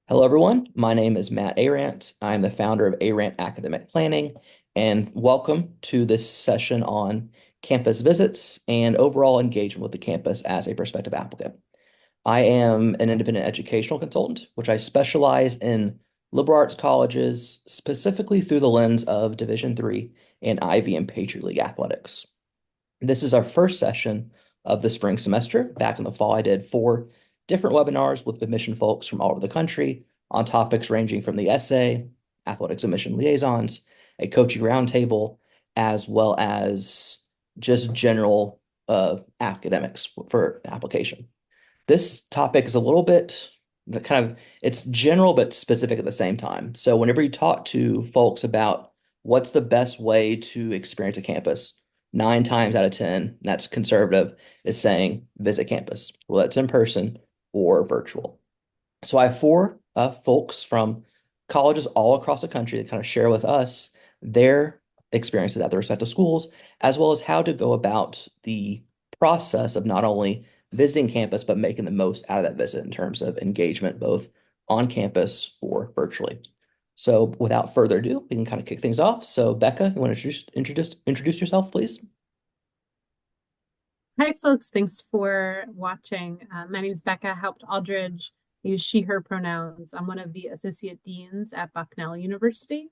Hello, everyone. My name is Matt Arant. I'm the founder of Arant Academic Planning, and welcome to this session on campus visits and overall engagement with the campus as a prospective applicant. I am an independent educational consultant, which I specialize in liberal arts colleges, specifically through the lens of Division III and Ivy and Patriot League athletics. This is our first session of the spring semester. Back in the fall, I did 4 different webinars with admission folks from all over the country on topics ranging from the essay, athletics admission liaisons, a coaching roundtable, as well as just general academics for application. This topic is a little bit it's general but specific at the same time. So whenever you talk to folks about what's the best way to experience a campus, 9 times out of 10, that's conservative, is saying visit campus. Well, that's in person or virtual. So I have 4 folks from colleges all across the country that kind of share with us their experiences at their respective schools, as well as how to go about the process of not only visiting campus, but making the most out of that visit in terms of engagement, both on campus or virtually. So without further ado, we can kind of kick things off. So Becca, you want to introduce yourself, please? Hi, folks. Thanks for watching. My name is Becca Haupt Aldridge. I use she, her pronouns. I'm one of the associate deans at Bucknell University.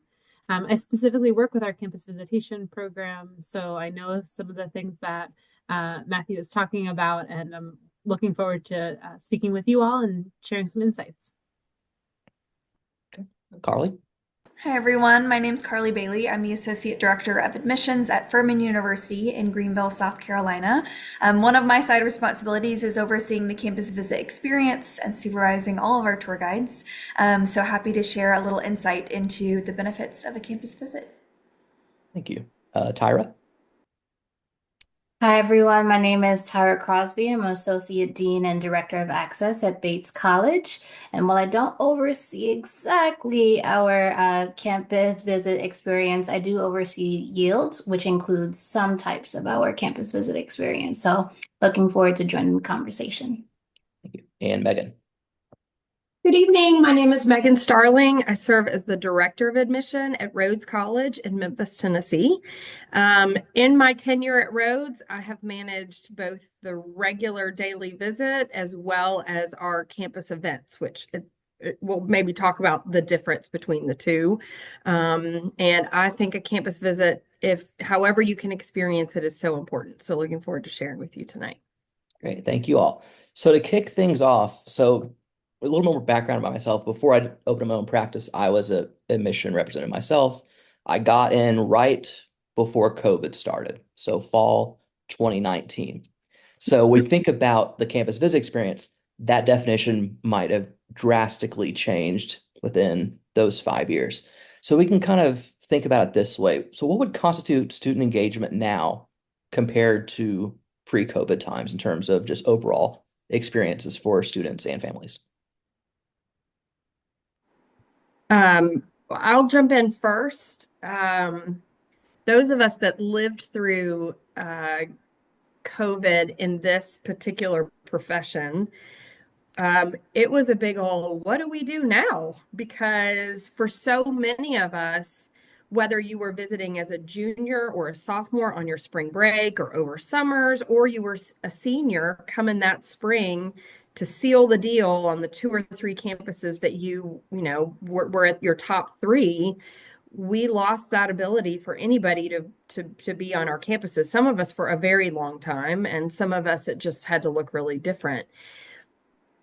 I specifically work with our campus visitation program, so I know some of the things that Matthew is talking about, and I'm looking forward to speaking with you all and sharing some insights. Okay. Carly? Hi everyone, my name is Carly Bailey. I'm the Associate Director of Admissions at Furman University in Greenville, South Carolina. One of my side responsibilities is overseeing the campus visit experience and supervising all of our tour guides. So happy to share a little insight into the benefits of a campus visit. Thank you. Tyra? Hi, everyone. My name is Tyra Crosby. I'm an Associate Dean and Director of Access at Bates College. And while I don't oversee exactly our campus visit experience, I do oversee yields, which includes some types of our campus visit experience. So looking forward to joining the conversation. Thank you. And Megan? Good evening. My name is Megan Starling. I serve as the Director of Admission at Rhodes College in Memphis, Tennessee. In my tenure at Rhodes, I have managed both the regular daily visit as well as our campus events, which we'll maybe talk about the difference between the two. And I think a campus visit, if however you can experience it, is so important. So looking forward to sharing with you tonight. Great. Thank you all. So to kick things off, a little more background about myself. Before I opened my own practice, I was a admission representative myself. I got in right before COVID started, so fall 2019. So we think about the campus visit experience, that definition might have drastically changed within those 5 years. So we can kind of think about it this way. So what would constitute student engagement now compared to pre-COVID times in terms of just overall experiences for students and families? I'll jump in first. Those of us that lived through COVID in this particular profession, it was a big old, what do we do now? Because for so many of us, whether you were visiting as a junior or a sophomore on your spring break or over summers, or you were a senior coming that spring to seal the deal on the 2 or 3 campuses that were at your top 3, we lost that ability for anybody to be on our campuses. Some of us for a very long time, and some of us it just had to look really different.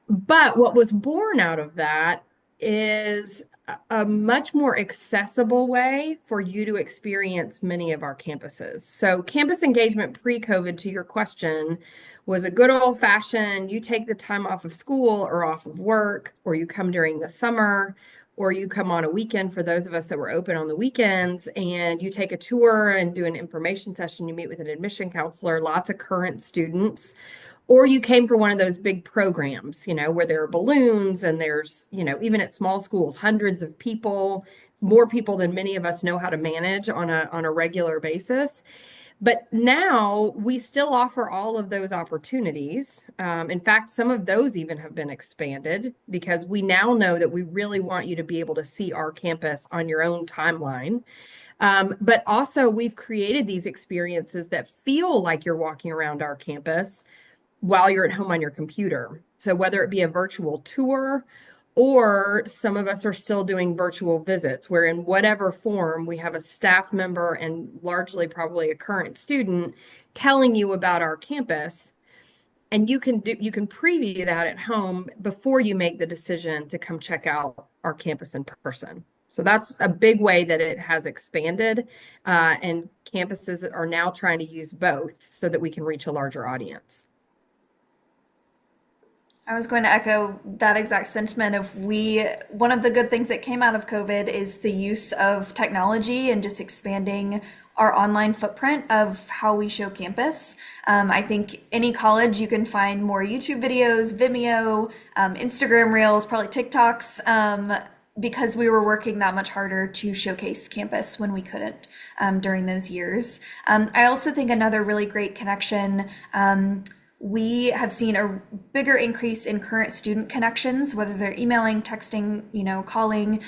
But what was born out of that is a much more accessible way for you to experience many of our campuses. So campus engagement pre-COVID, to your question, was a good old-fashioned, you take the time off of school or off of work, or you come during the summer, or you come on a weekend for those of us that were open on the weekends, and you take a tour and do an information session. You meet with an admission counselor, lots of current students, or you came for one of those big programs, where there are balloons and there's, even at small schools, hundreds of people, more people than many of us know how to manage on a regular basis. But now we still offer all of those opportunities. In fact, some of those even have been expanded because we now know that we really want you to be able to see our campus on your own timeline. But also, we've created these experiences that feel like you're walking around our campus while you're at home on your computer. So, whether it be a virtual tour, or some of us are still doing virtual visits, where in whatever form we have a staff member and largely probably a current student telling you about our campus. And you can preview that at home before you make the decision to come check out our campus in person. So that's a big way that it has expanded, and campuses are now trying to use both so that we can reach a larger audience. I was going to echo that exact sentiment of one of the good things that came out of COVID is the use of technology and just expanding our online footprint of how we show campus. I think any college you can find more YouTube videos, Vimeo, Instagram Reels, probably TikToks, because we were working that much harder to showcase campus when we couldn't during those years. I also think another really great connection, we have seen a bigger increase in current student connections, whether they're emailing, texting, calling,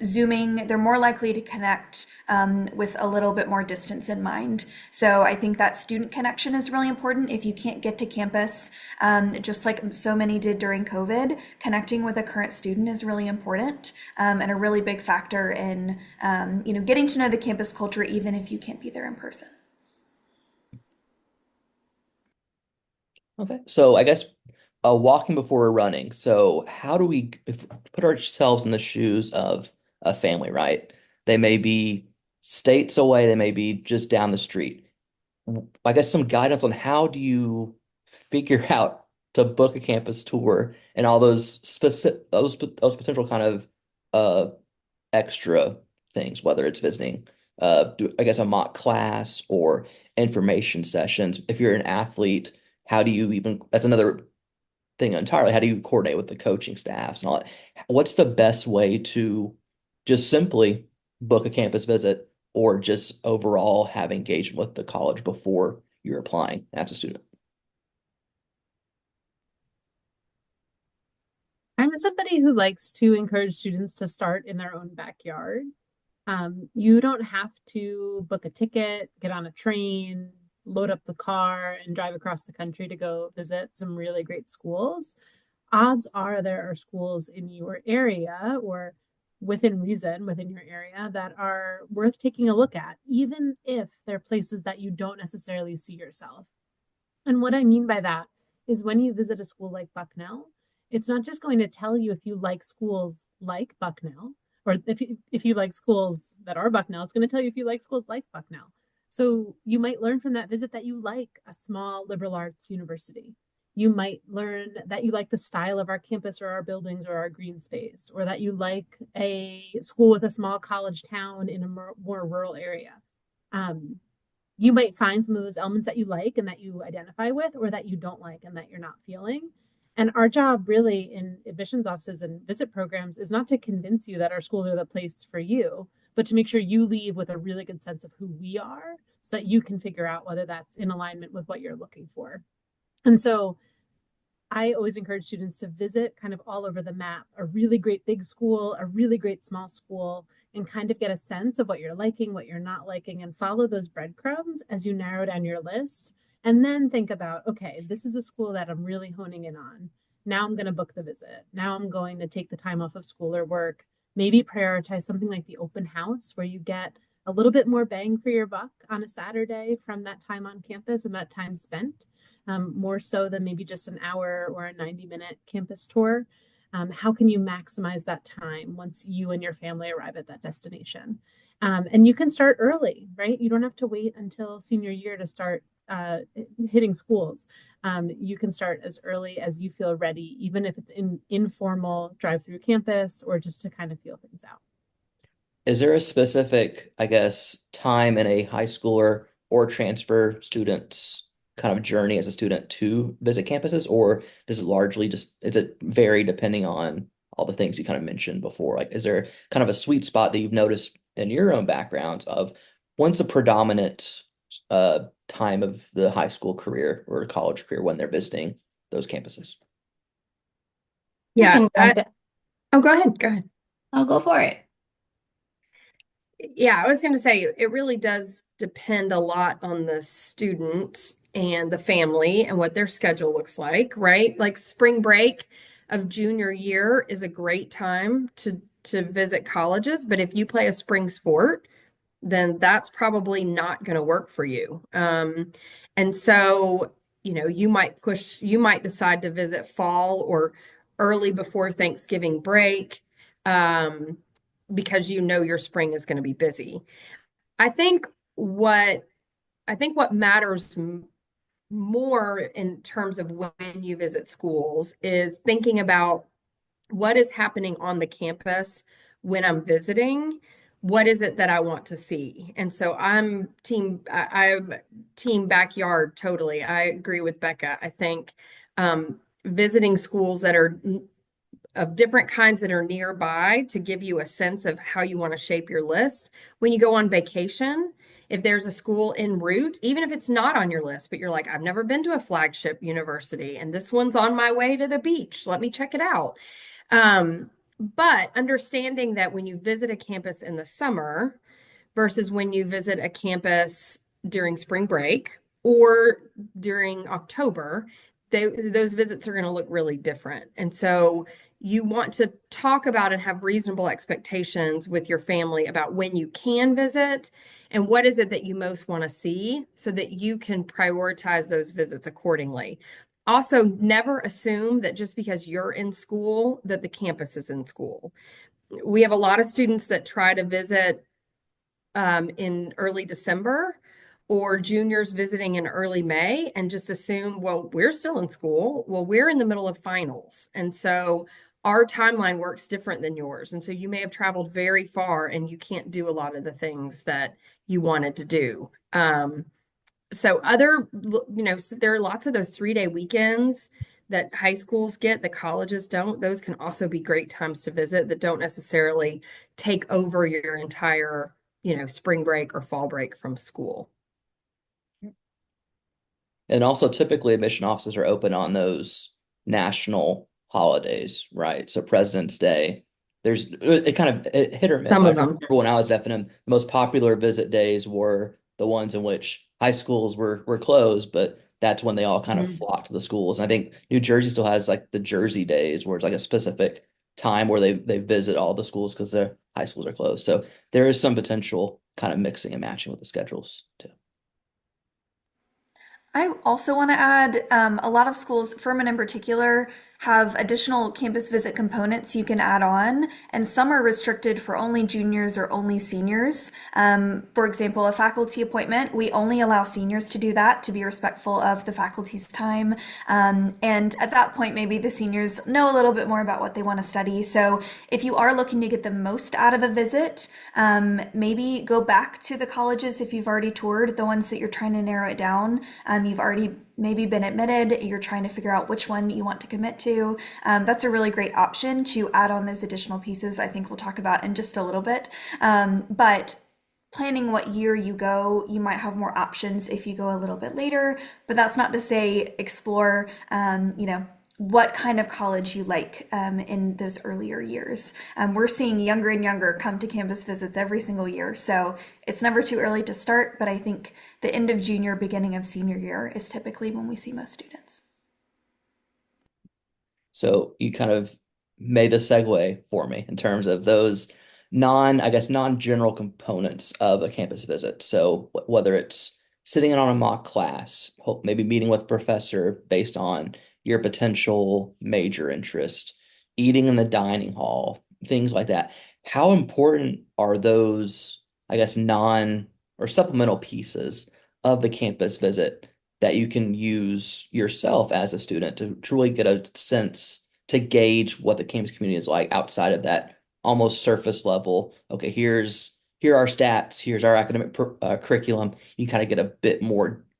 Zooming. They're more likely to connect with a little bit more distance in mind. So I think that student connection is really important. If you can't get to campus, just like so many did during COVID, connecting with a current student is really important, and a really big factor in getting to know the campus culture, even if you can't be there in person. Okay. So I guess walking before running. So how do we put ourselves in the shoes of a family, right? They may be states away, they may be just down the street. I guess some guidance on how do you figure out to book a campus tour and all those specific those potential kind of uh extra things, whether it's visiting I guess a mock class or information sessions. If you're an athlete, how do you even, that's another thing entirely. How do you coordinate with the coaching staffs and all that? What's the best way to just simply book a campus visit or just overall have engagement with the college before you're applying as a student? I'm somebody who likes to encourage students to start in their own backyard. You don't have to book a ticket, get on a train, load up the car, and drive across the country to go visit some really great schools. Odds are there are schools in your area or within reason within your area that are worth taking a look at, even if they're places that you don't necessarily see yourself. And what I mean by that is when you visit a school like Bucknell, it's not just going to tell you if you like schools like Bucknell, or if you like schools that are Bucknell, it's going to tell you if you like schools like Bucknell. So you might learn from that visit that you like a small liberal arts university. You might learn that you like the style of our campus or our buildings or our green space, or that you like a school with a small college town in a more rural area. You might find some of those elements that you like and that you identify with, or that you don't like and that you're not feeling. And our job really in admissions offices and visit programs is not to convince you that our schools are the place for you, but to make sure you leave with a really good sense of who we are so that you can figure out whether that's in alignment with what you're looking for. And so I always encourage students to visit kind of all over the map, a really great big school, a really great small school, and kind of get a sense of what you're liking, what you're not liking, and follow those breadcrumbs as you narrow down your list. And then think about, okay, this is a school that I'm really honing in on. Now I'm going to book the visit. Now I'm going to take the time off of school or work. Maybe prioritize something like the open house where you get a little bit more bang for your buck on a Saturday from that time on campus and that time spent. More so than maybe just an hour or a 90-minute campus tour. How can you maximize that time once you and your family arrive at that destination? And you can start early, right? You don't have to wait until senior year to start hitting schools. You can start as early as you feel ready, even if it's in informal drive through campus or just to kind of feel things out. Is there a specific, I guess, time in a high schooler or transfer student's kind of journey as a student to visit campuses, or does it largely is it vary depending on all the things you kind of mentioned before? Like, is there kind of a sweet spot that you've noticed in your own background of once a predominant time of the high school career or college career when they're visiting those campuses. We Yeah. can jump in. Oh, go ahead. Go ahead. I'll go for it. Yeah, I was going to say it really does depend a lot on the student and the family and what their schedule looks like, right? Like spring break of junior year is a great time to visit colleges, but if you play a spring sport, then that's probably not going to work for you. And so, you might decide to visit fall or early before Thanksgiving break, um, because you know your spring is going to be busy. I think what I think what matters more in terms of when you visit schools is thinking about what is happening on the campus when I'm visiting. What is it that I want to see? And so I'm team backyard totally. I agree with Becca. I think visiting schools that are of different kinds that are nearby to give you a sense of how you want to shape your list. When you go on vacation, if there's a school en route, even if it's not on your list, but you're like, I've never been to a flagship university and this one's on my way to the beach, let me check it out. But understanding that when you visit a campus in the summer versus when you visit a campus during spring break or during October, those visits are going to look really different. And so you want to talk about and have reasonable expectations with your family about when you can visit and what is it that you most want to see so that you can prioritize those visits accordingly. Also, never assume that just because you're in school that the campus is in school. We have a lot of students that try to visit in early December or juniors visiting in early May and just assume, well, we're still in school. Well, we're in the middle of finals. And so our timeline works different than yours. And so you may have traveled very far and you can't do a lot of the things that you wanted to do. So there are lots of those 3-day weekends that high schools get, the colleges don't. Those can also be great times to visit that don't necessarily take over your entire, spring break or fall break from school. And also, typically, admission offices are open on those national holidays, right? So President's Day, it hit or miss. Some I of them. remember when I was at FNM, the most popular visit days were the ones in which high schools were closed, but that's when they all kind of flocked to the schools. And I think New Jersey still has like the Jersey days where it's like a specific time where they visit all the schools because their high schools are closed. So there is some potential kind of mixing and matching with the schedules too. I also want to add a lot of schools, Furman in particular, have additional campus visit components you can add on, and some are restricted for only juniors or only seniors. For example, a faculty appointment, we only allow seniors to do that to be respectful of the faculty's time. And at that point, maybe the seniors know a little bit more about what they want to study. So if you are looking to get the most out of a visit, maybe go back to the colleges if you've already toured, the ones that you're trying to narrow it down. You've already maybe been admitted, you're trying to figure out which one you want to commit to. That's a really great option to add on those additional pieces I think we'll talk about in just a little bit. But planning what year you go, you might have more options if you go a little bit later, but that's not to say explore, what kind of college you like in those earlier years. We're seeing younger and younger come to campus visits every single year, so it's never too early to start, but I think the end of junior, beginning of senior year is typically when we see most students. So you kind of made the segue for me in terms of those non-general components of a campus visit. So whether it's sitting in on a mock class, maybe meeting with a professor based on your potential major interest, eating in the dining hall, things like that. How important are those, non or supplemental pieces of the campus visit that you can use yourself as a student to truly get a sense to gauge what the campus community is like outside of that almost surface level? Okay, here are our stats, here's our academic curriculum. You kind of get a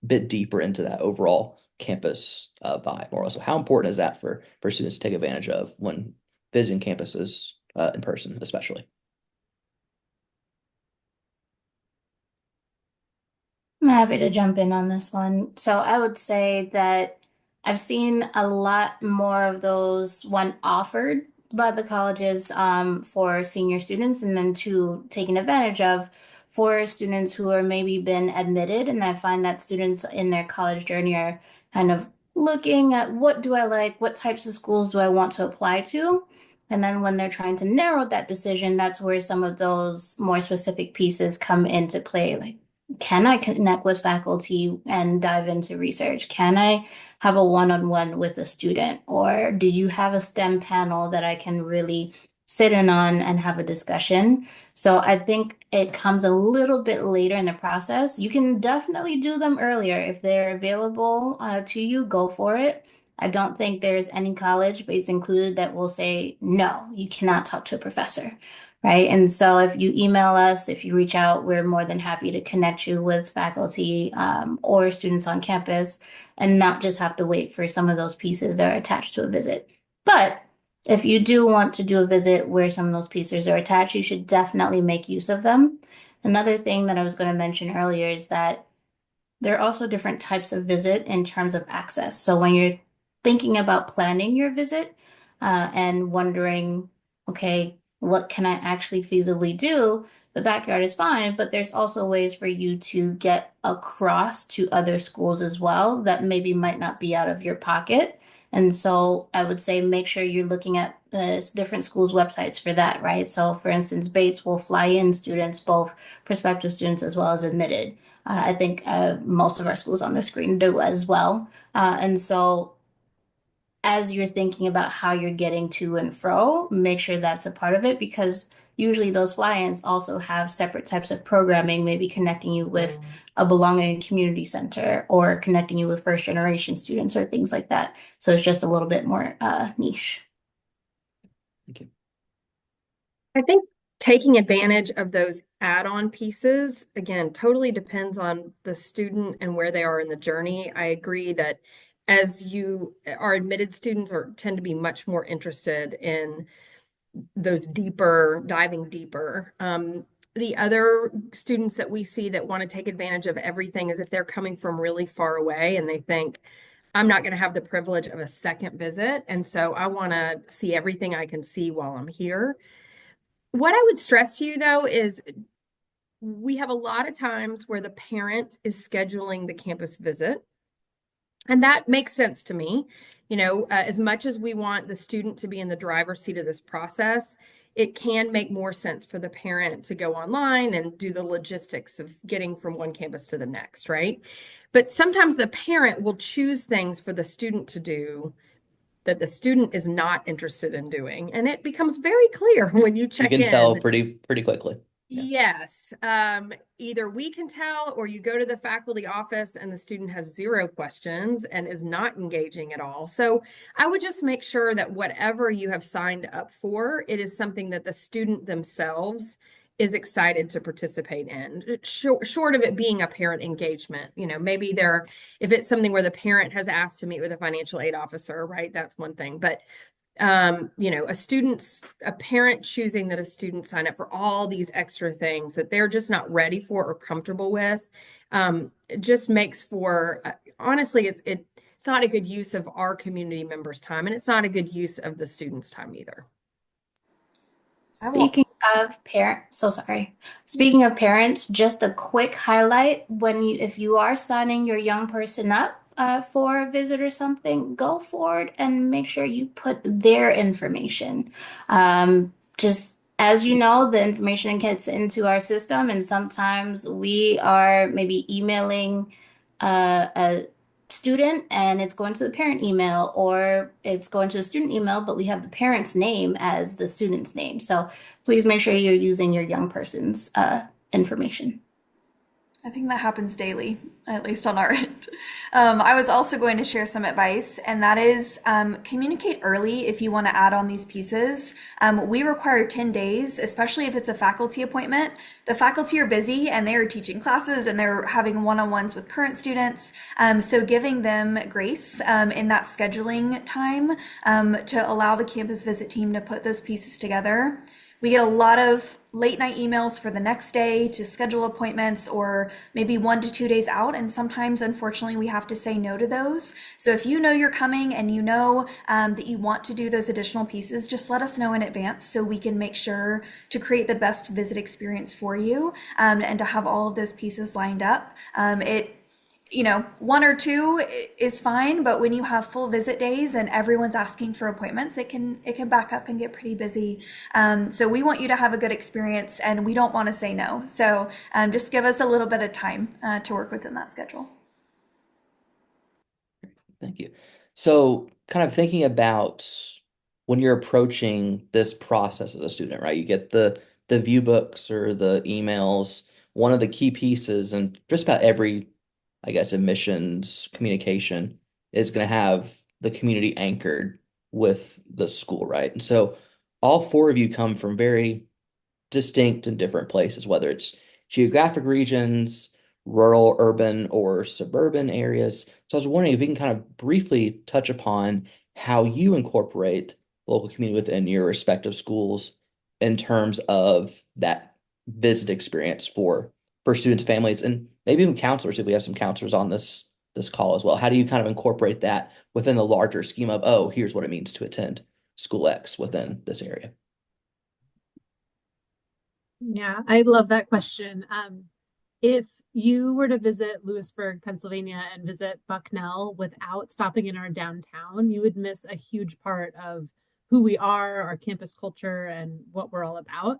bit deeper into that overall campus vibe. Or also, how important is that for students to take advantage of when visiting campuses in person, especially? I'm happy to jump in on this one. So I would say that I've seen a lot more of those, one, offered by the colleges for senior students, and then two, taken advantage of for students who are maybe been admitted. And I find that students in their college journey are kind of looking at what do I like, what types of schools do I want to apply to? And then when they're trying to narrow that decision, that's where some of those more specific pieces come into play. Like, can I connect with faculty and dive into research? Can I have a one-on-one with a student? Or do you have a STEM panel that I can really sit in on and have a discussion? So I think it comes a little bit later in the process. You can definitely do them earlier. If they're available to you, go for it. I don't think there's any college, Bates included, that will say, no, you cannot talk to a professor. Right. And so if you email us, if you reach out, we're more than happy to connect you with faculty or students on campus and not just have to wait for some of those pieces that are attached to a visit. But if you do want to do a visit where some of those pieces are attached, you should definitely make use of them. Another thing that I was going to mention earlier is that there are also different types of visit in terms of access. So when you're thinking about planning your visit and wondering, okay, what can I actually feasibly do? The backyard is fine, but there's also ways for you to get across to other schools as well that maybe might not be out of your pocket. And so I would say make sure you're looking at different schools' websites for that, right? So for instance, Bates will fly in students, both prospective students as well as admitted. I think most of our schools on the screen do as well. And so as you're thinking about how you're getting to and fro, make sure that's a part of it because usually those fly-ins also have separate types of programming, maybe connecting you with a belonging community center or connecting you with first generation students or things like that. So it's just a little bit more niche. Thank you. I think taking advantage of those add-on pieces, again, totally depends on the student and where they are in the journey. I agree that as you are admitted students are tend to be much more interested in those diving deeper. The other students that we see that want to take advantage of everything is if they're coming from really far away and they think, I'm not going to have the privilege of a second visit. And so I want to see everything I can see while I'm here. What I would stress to you though is we have a lot of times where the parent is scheduling the campus visit. And that makes sense to me. As much as we want the student to be in the driver's seat of this process, it can make more sense for the parent to go online and do the logistics of getting from one campus to the next, right? But sometimes the parent will choose things for the student to do that the student is not interested in doing. And it becomes very clear when you You check can tell in. pretty quickly. Yeah. Yes. Either we can tell or you go to the faculty office and the student has zero questions and is not engaging at all. So I would just make sure that whatever you have signed up for, it is something that the student themselves is excited to participate in. Short of it being a parent engagement, maybe if it's something where the parent has asked to meet with a financial aid officer, right? That's one thing. But a parent choosing that a student sign up for all these extra things that they're just not ready for or comfortable with, it just makes for, honestly, it's not a good use of our community members' time, and it's not a good use of the students' time either. Speaking of parents, so sorry. Speaking of parents, just a quick highlight if you are signing your young person up for a visit or something, go forward and make sure you put their information. Just as you know, the information gets into our system, and sometimes we are maybe emailing a student and it's going to the parent email, or it's going to the student email, but we have the parent's name as the student's name. So please make sure you're using your young person's information. I think that happens daily, at least on our end. I was also going to share some advice, and that is communicate early if you want to add on these pieces. We require 10 days, especially if it's a faculty appointment. The faculty are busy and they are teaching classes and they're having one-on-ones with current students. So giving them grace in that scheduling time to allow the campus visit team to put those pieces together. We get a lot of late night emails for the next day to schedule appointments or maybe 1 to 2 days out. And sometimes, unfortunately, we have to say no to those. So if you know you're coming and you know that you want to do those additional pieces, just let us know in advance so we can make sure to create the best visit experience for you, and to have all of those pieces lined up. One or two is fine, but when you have full visit days and everyone's asking for appointments, it can back up and get pretty busy. So we want you to have a good experience, and we don't want to say no. So just give us a little bit of time to work within that schedule. Thank you. So, kind of thinking about when you're approaching this process as a student, right? You get the view books or the emails. One of the key pieces, and just about every, I guess, admissions communication is going to have the community anchored with the school, right? And so, all four of you come from very distinct and different places, whether it's geographic regions, rural, urban, or suburban areas. So I was wondering if we can kind of briefly touch upon how you incorporate local community within your respective schools in terms of that visit experience for students, families, and maybe even counselors, if we have some counselors on this call as well. How do you kind of incorporate that within the larger scheme of, oh, here's what it means to attend school X within this area? Yeah, I love that question. If you were to visit Lewisburg, Pennsylvania, and visit Bucknell without stopping in our downtown, you would miss a huge part of who we are, our campus culture, and what we're all about.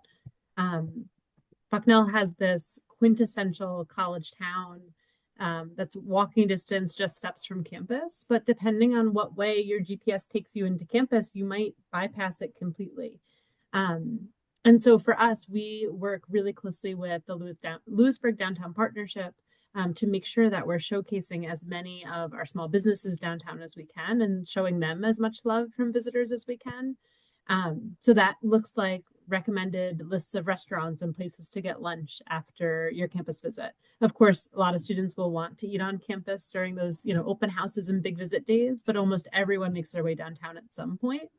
Bucknell has this quintessential college town that's walking distance, just steps from campus. But depending on what way your GPS takes you into campus, you might bypass it completely. And so for us, we work really closely with the Lewisburg Downtown Partnership to make sure that we're showcasing as many of our small businesses downtown as we can and showing them as much love from visitors as we can. So that looks like recommended lists of restaurants and places to get lunch after your campus visit. Of course, a lot of students will want to eat on campus during those, open houses and big visit days, but almost everyone makes their way downtown at some point.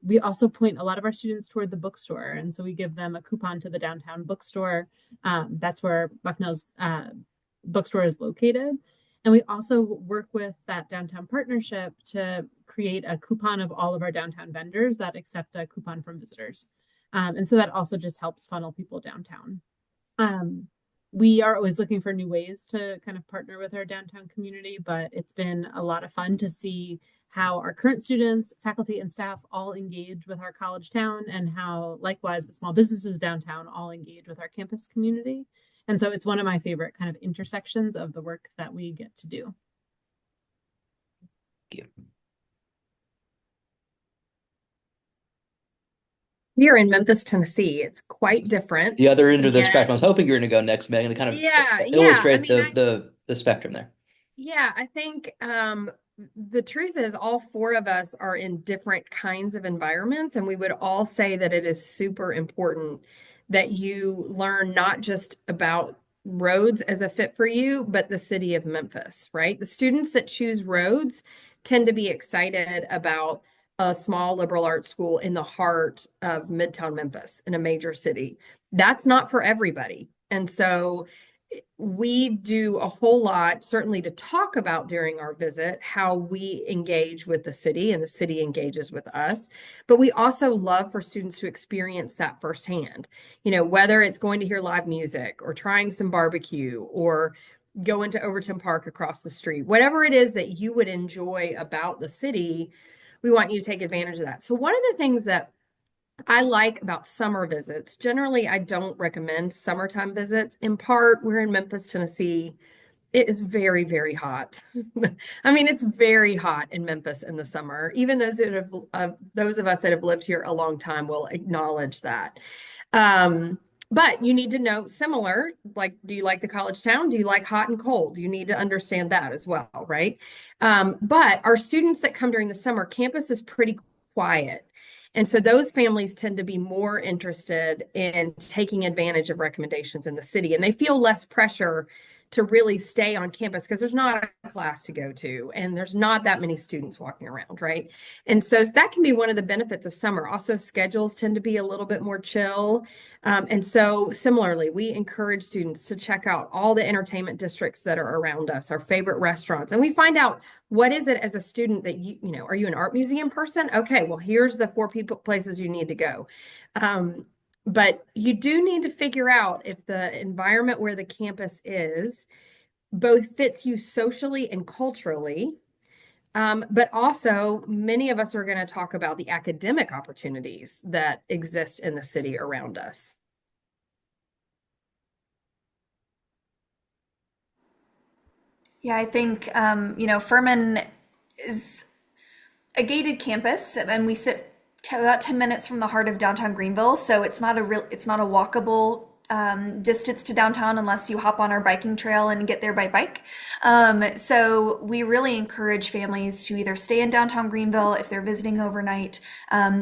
We also point a lot of our students toward the bookstore. And so we give them a coupon to the downtown bookstore. That's where Bucknell's bookstore is located. And we also work with that downtown partnership to create a coupon of all of our downtown vendors that accept a coupon from visitors. And so that also just helps funnel people downtown. We are always looking for new ways to kind of partner with our downtown community, but it's been a lot of fun to see how our current students, faculty, and staff all engage with our college town, and how likewise the small businesses downtown all engage with our campus community. And so it's one of my favorite kind of intersections of the work that we get to do. Thank you. Here in Memphis, Tennessee, it's quite different. The other end of the spectrum. I was hoping you were going to go next, Megan, to kind of illustrate the spectrum there. Yeah, I think the truth is all four of us are in different kinds of environments, and we would all say that it is super important that you learn not just about Rhodes as a fit for you, but the city of Memphis, right? The students that choose Rhodes tend to be excited about a small liberal arts school in the heart of Midtown Memphis in a major city. That's not for everybody. And so we do a whole lot, certainly to talk about during our visit, how we engage with the city and the city engages with us. But we also love for students to experience that firsthand, whether it's going to hear live music or trying some barbecue or go into Overton Park across the street, whatever it is that you would enjoy about the city, we want you to take advantage of that. So one of the things that I like about summer visits, generally, I don't recommend summertime visits. In part, we're in Memphis, Tennessee. It is very, very hot. I mean, it's very hot in Memphis in the summer. Even those of us that have lived here a long time will acknowledge that. But you need to know similar, like, do you like the college town? Do you like hot and cold? You need to understand that as well, right? But our students that come during the summer, campus is pretty quiet. And so those families tend to be more interested in taking advantage of recommendations in the city, and they feel less pressure to really stay on campus because there's not a class to go to and there's not that many students walking around, right? And so that can be one of the benefits of summer. Also, schedules tend to be a little bit more chill. And so similarly, we encourage students to check out all the entertainment districts that are around us, our favorite restaurants, and we find out what is it as a student that are you an art museum person? Okay, well, here's the four places you need to go. But you do need to figure out if the environment where the campus is both fits you socially and culturally. But also, many of us are going to talk about the academic opportunities that exist in the city around us. Yeah, I think, Furman is a gated campus, and we sit about 10 minutes from the heart of downtown Greenville. So it's not a walkable distance to downtown unless you hop on our biking trail and get there by bike. So we really encourage families to either stay in downtown Greenville if they're visiting overnight,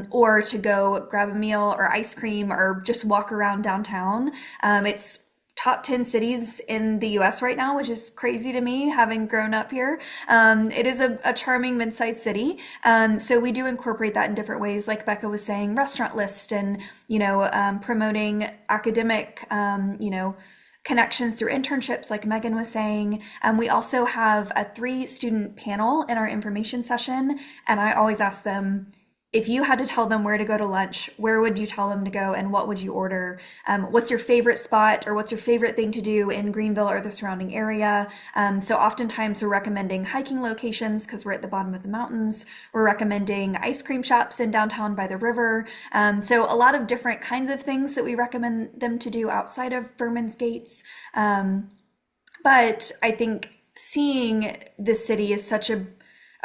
or to go grab a meal or ice cream or just walk around downtown. It's top 10 cities in the US right now, which is crazy to me, having grown up here. It is a charming mid-sized city. So we do incorporate that in different ways, like Becca was saying, restaurant list and, promoting academic, connections through internships, like Megan was saying. We also have a 3-student panel in our information session. And I always ask them, if you had to tell them where to go to lunch, where would you tell them to go and what would you order? What's your favorite spot or what's your favorite thing to do in Greenville or the surrounding area? So oftentimes we're recommending hiking locations because we're at the bottom of the mountains. We're recommending ice cream shops in downtown by the river. So a lot of different kinds of things that we recommend them to do outside of Furman's gates. But I think seeing the city is such a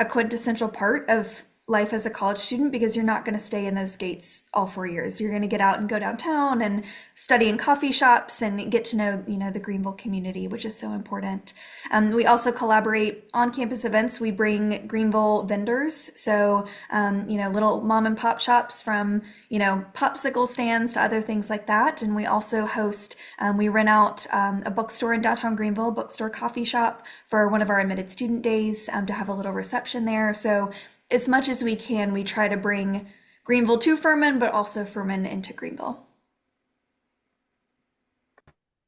quintessential part of life as a college student, because you're not going to stay in those gates all 4 years. You're going to get out and go downtown and study in coffee shops and get to know, the Greenville community, which is so important. We also collaborate on campus events. We bring Greenville vendors. So, little mom and pop shops from, popsicle stands to other things like that. And we also host, we rent out a bookstore in downtown Greenville, bookstore coffee shop, for one of our admitted student days, to have a little reception there. So as much as we can, we try to bring Greenville to Furman, but also Furman into Greenville.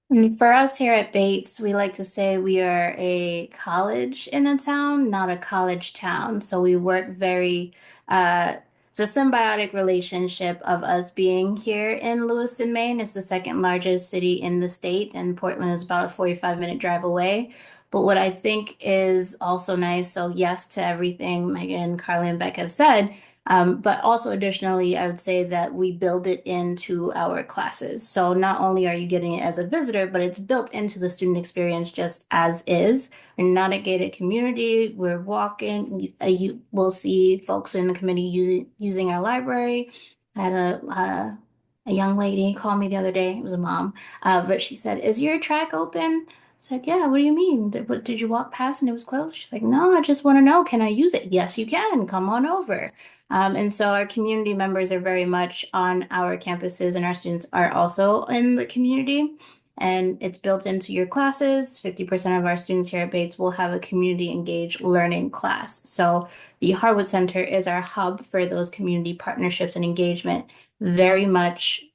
And for us here at Bates, we like to say we are a college in a town, not a college town. So we work it's a symbiotic relationship of us being here in Lewiston, Maine. It's the second largest city in the state, and Portland is about a 45-minute drive away. But what I think is also nice, so yes to everything Megan, Carly, and Beck have said, but also additionally, I would say that we build it into our classes. So not only are you getting it as a visitor, but it's built into the student experience just as is. We're not a gated community. We're walking. You will see folks in the community using our library. I had a young lady call me the other day. It was a mom, but she said, "Is your track open?" I said, "Yeah, what do you mean? Did you walk past and it was closed?" She's like, "No, I just want to know, can I use it?" "Yes, you can. Come on over." And so our community members are very much on our campuses, and our students are also in the community. And it's built into your classes. 50% of our students here at Bates will have a community engaged learning class. So the Harwood Center is our hub for those community partnerships and engagement. Very much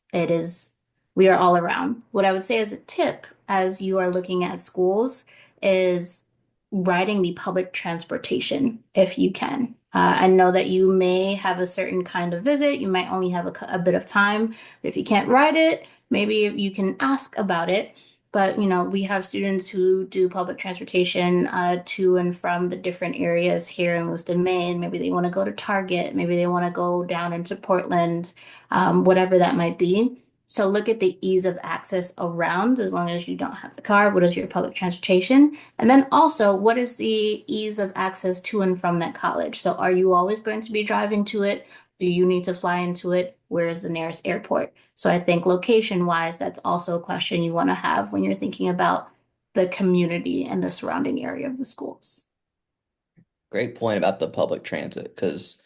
we are all around. What I would say as a tip as you are looking at schools is riding the public transportation if you can. I know that you may have a certain kind of visit, you might only have a bit of time, but if you can't ride it, maybe you can ask about it. But we have students who do public transportation to and from the different areas here in Lewiston, Maine. Maybe they want to go to Target, maybe they want to go down into Portland, whatever that might be. So look at the ease of access around, as long as you don't have the car. What is your public transportation? And then also, what is the ease of access to and from that college? So are you always going to be driving to it? Do you need to fly into it? Where is the nearest airport? So I think location-wise, that's also a question you want to have when you're thinking about the community and the surrounding area of the schools. Great point about the public transit, because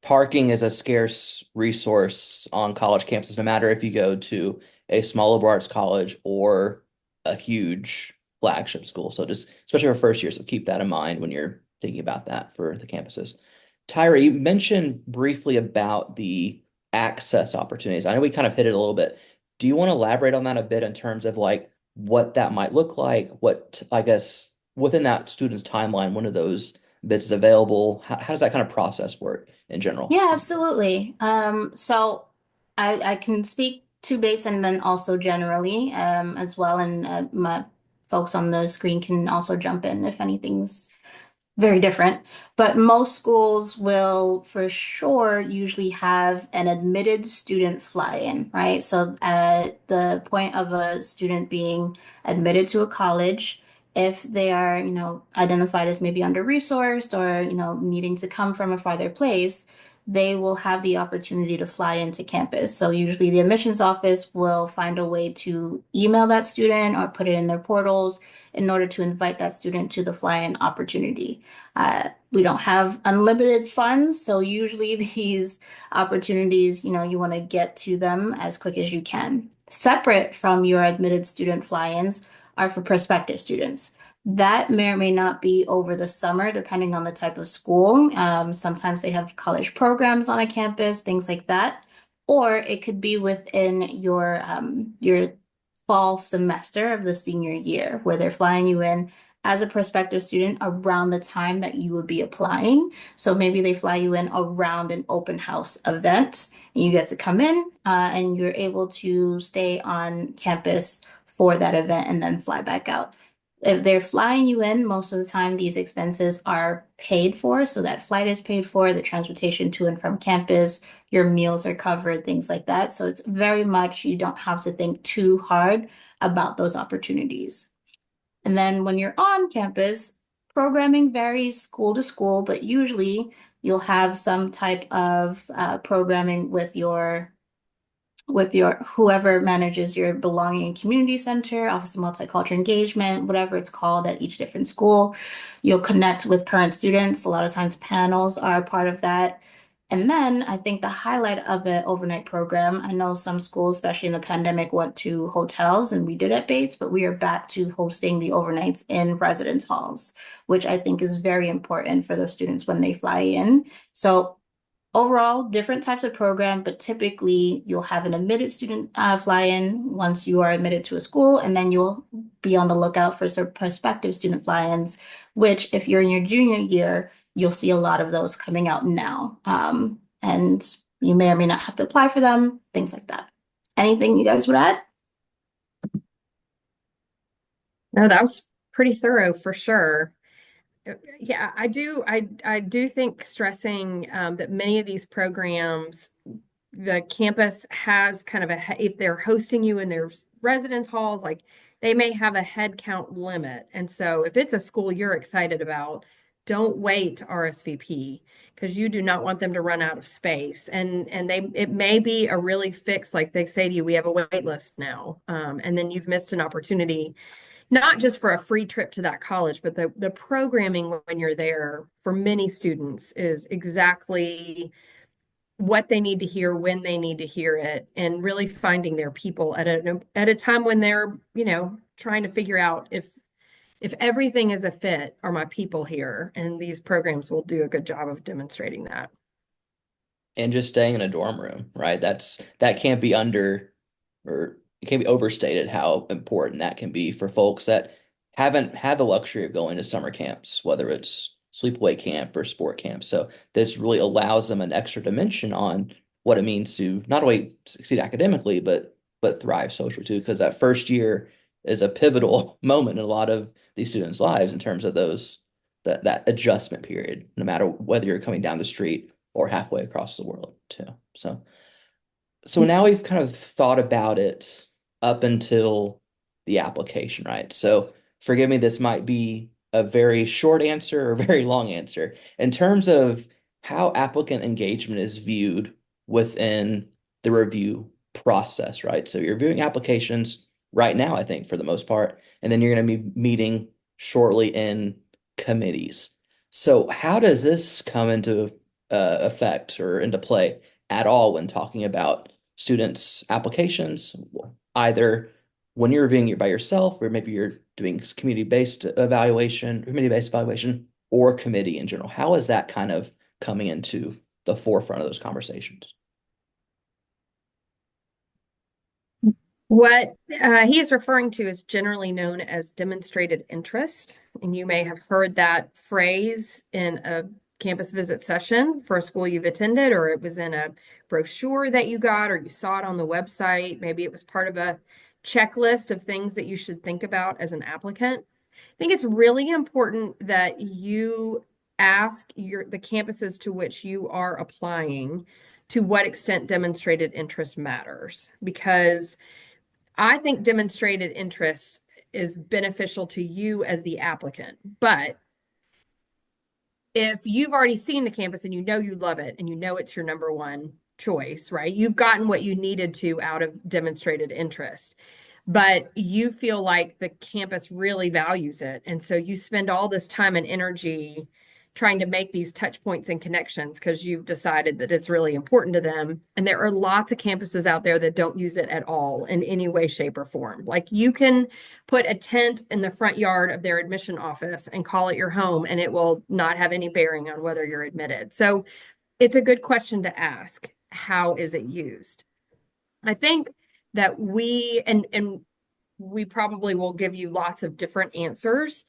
parking is a scarce resource on college campuses, no matter if you go to a small liberal arts college or a huge flagship school. So just especially for first year, so keep that in mind when you're thinking about that for the campuses. Tyra, you mentioned briefly about the access opportunities. I know we kind of hit it a little bit. Do you want to elaborate on that a bit in terms of like what that might look like? What, I guess, within that student's timeline, when are those bits available? How does that kind of process work in general? Yeah, absolutely. So I can speak to Bates and then also generally as well, and my folks on the screen can also jump in if anything's very different. But most schools will for sure usually have an admitted student fly-in, right? So at the point of a student being admitted to a college, if they are, identified as maybe under-resourced or, needing to come from a farther place, they will have the opportunity to fly into campus. So usually the admissions office will find a way to email that student or put it in their portals in order to invite that student to the fly-in opportunity. We don't have unlimited funds, so usually these opportunities, you want to get to them as quick as you can. Separate from your admitted student fly-ins are for prospective students. That may or may not be over the summer, depending on the type of school. Sometimes they have college programs on a campus, things like that. Or it could be within your fall semester of the senior year, where they're flying you in as a prospective student around the time that you would be applying. So maybe they fly you in around an open house event, and you get to come in and you're able to stay on campus for that event and then fly back out. If they're flying you in, most of the time these expenses are paid for. So that flight is paid for, the transportation to and from campus, your meals are covered, things like that. So it's very much, you don't have to think too hard about those opportunities. And then when you're on campus, programming varies school to school, but usually you'll have some type of programming with your whoever manages your belonging and community center, Office of Multicultural Engagement, whatever it's called at each different school. You'll connect with current students. A lot of times panels are a part of that. And then I think the highlight of an overnight program, I know some schools, especially in the pandemic, went to hotels, and we did at Bates, but we are back to hosting the overnights in residence halls, which I think is very important for those students when they fly in. So overall, different types of program, but typically you'll have an admitted student fly-in once you are admitted to a school, and then you'll be on the lookout for some prospective student fly-ins, which if you're in your junior year, you'll see a lot of those coming out now. And you may or may not have to apply for them, things like that. Anything you guys would add? No, that was pretty thorough for sure. Yeah, I do think stressing that many of these programs, the campus has kind of if they're hosting you in their residence halls, like they may have a head count limit. And so if it's a school you're excited about, don't wait to RSVP because you do not want them to run out of space. And it may be a really fixed, like they say to you, we have a wait list now. And then you've missed an opportunity not just for a free trip to that college, but the programming when you're there for many students is exactly what they need to hear when they need to hear it, and really finding their people at a time when they're, trying to figure out if everything is a fit, are my people here? And these programs will do a good job of demonstrating that. And just staying in a dorm room, right? That can't be or it can't be overstated how important that can be for folks that haven't had the luxury of going to summer camps, whether it's sleepaway camp or sport camp. So this really allows them an extra dimension on what it means to not only succeed academically, but thrive socially too, because that first year is a pivotal moment in a lot of these students' lives in terms of that adjustment period, no matter whether you're coming down the street or halfway across the world too. So now we've kind of thought about it up until the application, right? So forgive me, this might be a very short answer or a very long answer. In terms of how applicant engagement is viewed within the review process, right? So you're reviewing applications right now, I think, for the most part, and then you're going to be meeting shortly in committees. So how does this come into effect or into play at all when talking about students' applications, either when you're reviewing it by yourself, or maybe you're doing committee-based evaluation, or committee in general? How is that kind of coming into the forefront of those conversations? What he is referring to is generally known as demonstrated interest. And you may have heard that phrase in a campus visit session for a school you've attended, or it was in a brochure that you got, or you saw it on the website. Maybe it was part of a checklist of things that you should think about as an applicant. I think it's really important that you ask the campuses to which you are applying to what extent demonstrated interest matters, because I think demonstrated interest is beneficial to you as the applicant. But if you've already seen the campus and you know you love it and you know it's your number one choice, right? You've gotten what you needed to out of demonstrated interest, but you feel like the campus really values it. And so you spend all this time and energy trying to make these touch points and connections because you've decided that it's really important to them. And there are lots of campuses out there that don't use it at all in any way, shape, or form. Like you can put a tent in the front yard of their admission office and call it your home, and it will not have any bearing on whether you're admitted. So it's a good question to ask. How is it used? I think that we probably will give you lots of different answers.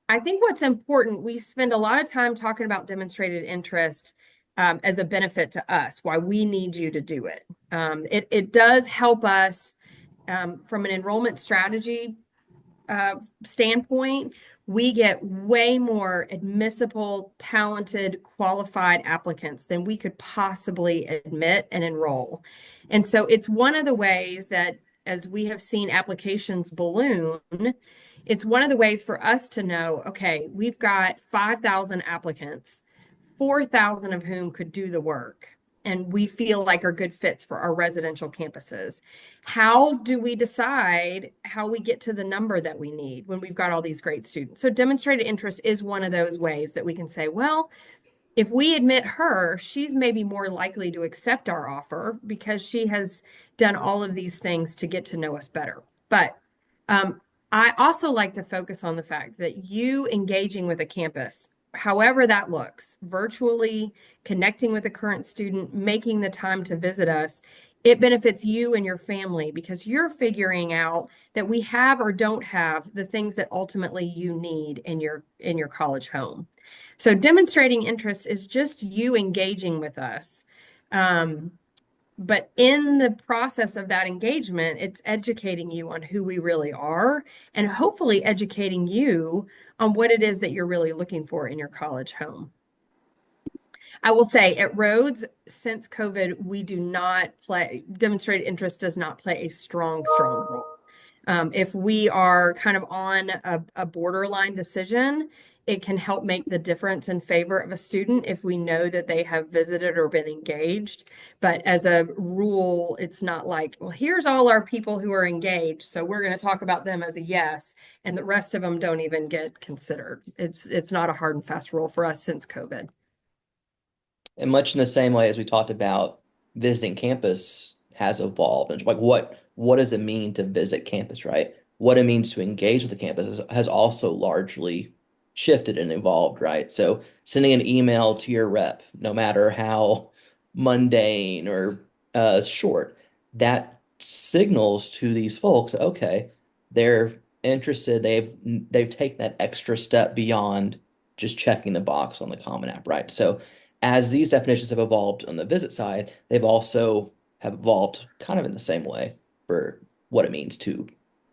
I think what's important, we spend a lot of time talking about demonstrated interest as a benefit to us, why we need you to do it. It does help us from an enrollment strategy standpoint. We get way more admissible, talented, qualified applicants than we could possibly admit and enroll. And so it's one of the ways that, as we have seen applications balloon, it's one of the ways for us to know, okay, we've got 5,000 applicants, 4,000 of whom could do the work, and we feel like are good fits for our residential campuses. How do we decide how we get to the number that we need when we've got all these great students? So demonstrated interest is one of those ways that we can say, well, if we admit her, she's maybe more likely to accept our offer because she has done all of these things to get to know us better. But I also like to focus on the fact that you engaging with a campus, however that looks, virtually connecting with a current student, making the time to visit us, it benefits you and your family because you're figuring out that we have or don't have the things that ultimately you need in your college home. So demonstrating interest is just you engaging with us. But in the process of that engagement, it's educating you on who we really are and hopefully educating you on what it is that you're really looking for in your college home. I will say at Rhodes, since COVID, we do not demonstrated interest does not play a strong role. If we are kind of on a borderline decision, it can help make the difference in favor of a student if we know that they have visited or been engaged. But as a rule, it's not like, well, here's all our people who are engaged, so we're going to talk about them as a yes, and the rest of them don't even get considered. It's not a hard and fast rule for us since COVID. And much in the same way as we talked about, visiting campus has evolved. And like what does it mean to visit campus, right? What it means to engage with the campus has also largely shifted and evolved, right? So sending an email to your rep, no matter how mundane or short, that signals to these folks, okay, they're interested, they've taken that extra step beyond just checking the box on the Common App, right? So as these definitions have evolved on the visit side, they've also have evolved kind of in the same way for what it means to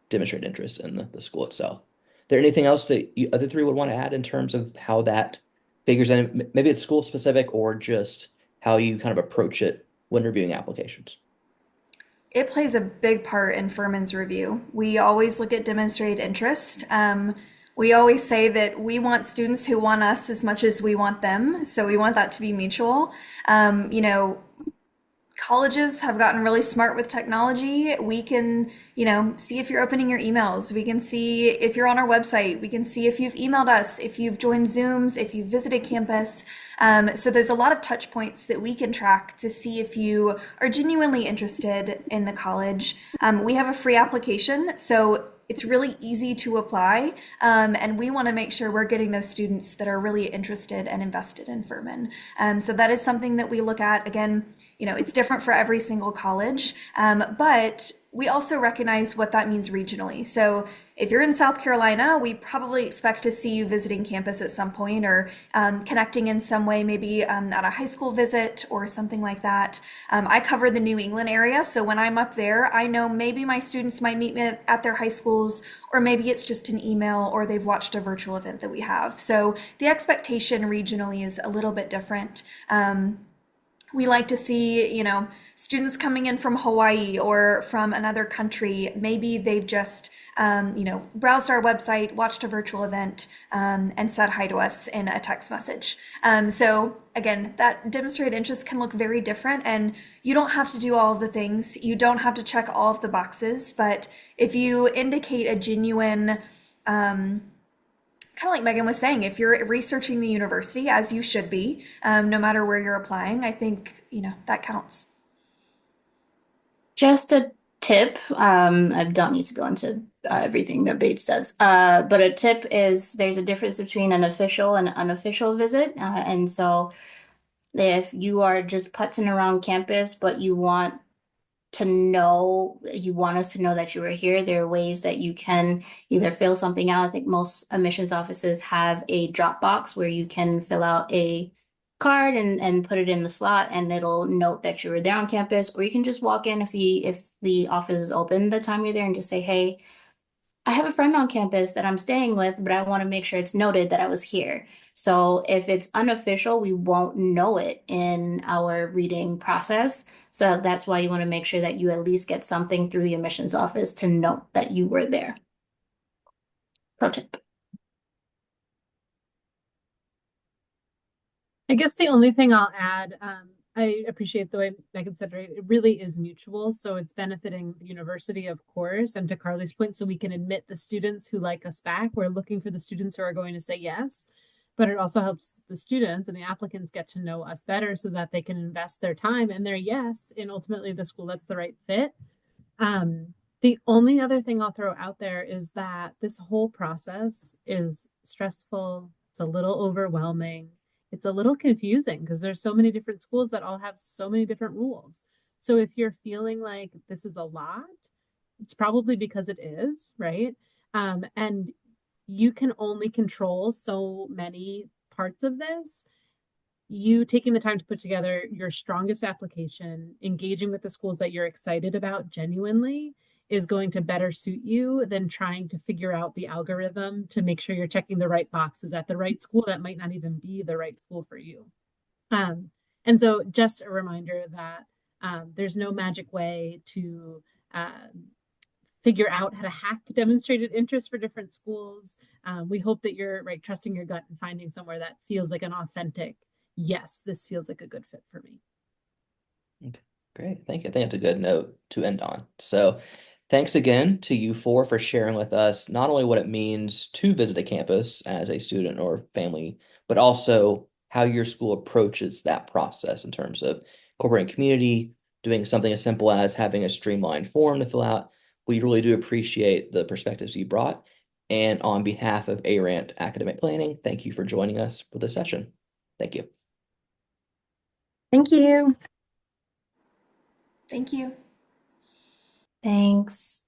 demonstrate interest in the school itself. There anything else that you other three would want to add in terms of how that figures in? Maybe it's school specific or just how you kind of approach it when reviewing applications. It plays a big part in Furman's review. We always look at demonstrated interest. We always say that we want students who want us as much as we want them. So we want that to be mutual. You know, colleges have gotten really smart with technology. We can, see if you're opening your emails. We can see if you're on our website. We can see if you've emailed us, if you've joined Zooms, if you've visited campus. So there's a lot of touch points that we can track to see if you are genuinely interested in the college. We have a free application, so it's really easy to apply, and we want to make sure we're getting those students that are really interested and invested in Furman. So that is something that we look at. Again, it's different for every single college, but we also recognize what that means regionally. So if you're in South Carolina, we probably expect to see you visiting campus at some point, or connecting in some way, maybe at a high school visit or something like that. I cover the New England area, so when I'm up there, I know maybe my students might meet me at their high schools, or maybe it's just an email, or they've watched a virtual event that we have. So the expectation regionally is a little bit different. We like to see, students coming in from Hawaii or from another country. Maybe they've just, browsed our website, watched a virtual event, and said hi to us in a text message. So again, that demonstrated interest can look very different, and you don't have to do all of the things. You don't have to check all of the boxes, but if you indicate a genuine, kind of like Megan was saying, if you're researching the university, as you should be, no matter where you're applying, I think, that counts. Just a tip. I don't need to go into everything that Bates does. But a tip is there's a difference between an official and unofficial visit. And so if you are just putzing around campus, but you want us to know that you were here, there are ways that you can either fill something out. I think most admissions offices have a drop box where you can fill out a card and put it in the slot, and it'll note that you were there on campus. Or you can just walk in if the office is open the time you're there and just say, hey, I have a friend on campus that I'm staying with, but I want to make sure it's noted that I was here. So if it's unofficial, we won't know it in our reading process. So that's why you want to make sure that you at least get something through the admissions office to note that you were there. Pro tip. I guess the only thing I'll add, I appreciate the way Megan said, right? It really is mutual. So it's benefiting the university, of course. And to Carly's point, so we can admit the students who like us back. We're looking for the students who are going to say yes. But it also helps the students and the applicants get to know us better so that they can invest their time and their yes in ultimately the school that's the right fit. The only other thing I'll throw out there is that this whole process is stressful. It's a little overwhelming. It's a little confusing because there's so many different schools that all have so many different rules. So if you're feeling like this is a lot, it's probably because it is, right? And you can only control so many parts of this. You taking the time to put together your strongest application, engaging with the schools that you're excited about genuinely, is going to better suit you than trying to figure out the algorithm to make sure you're checking the right boxes at the right school that might not even be the right school for you. And so just a reminder that there's no magic way to figure out how to hack demonstrated interest for different schools. We hope that you're trusting your gut and finding somewhere that feels like an authentic, yes, this feels like a good fit for me. Okay, great. Thank you. I think that's a good note to end on. So thanks again to you four for sharing with us not only what it means to visit a campus as a student or family, but also how your school approaches that process in terms of incorporating community, doing something as simple as having a streamlined form to fill out. We really do appreciate the perspectives you brought. And on behalf of Arant Academic Planning, thank you for joining us for this session. Thank you. Thank you. Thank you. Thanks.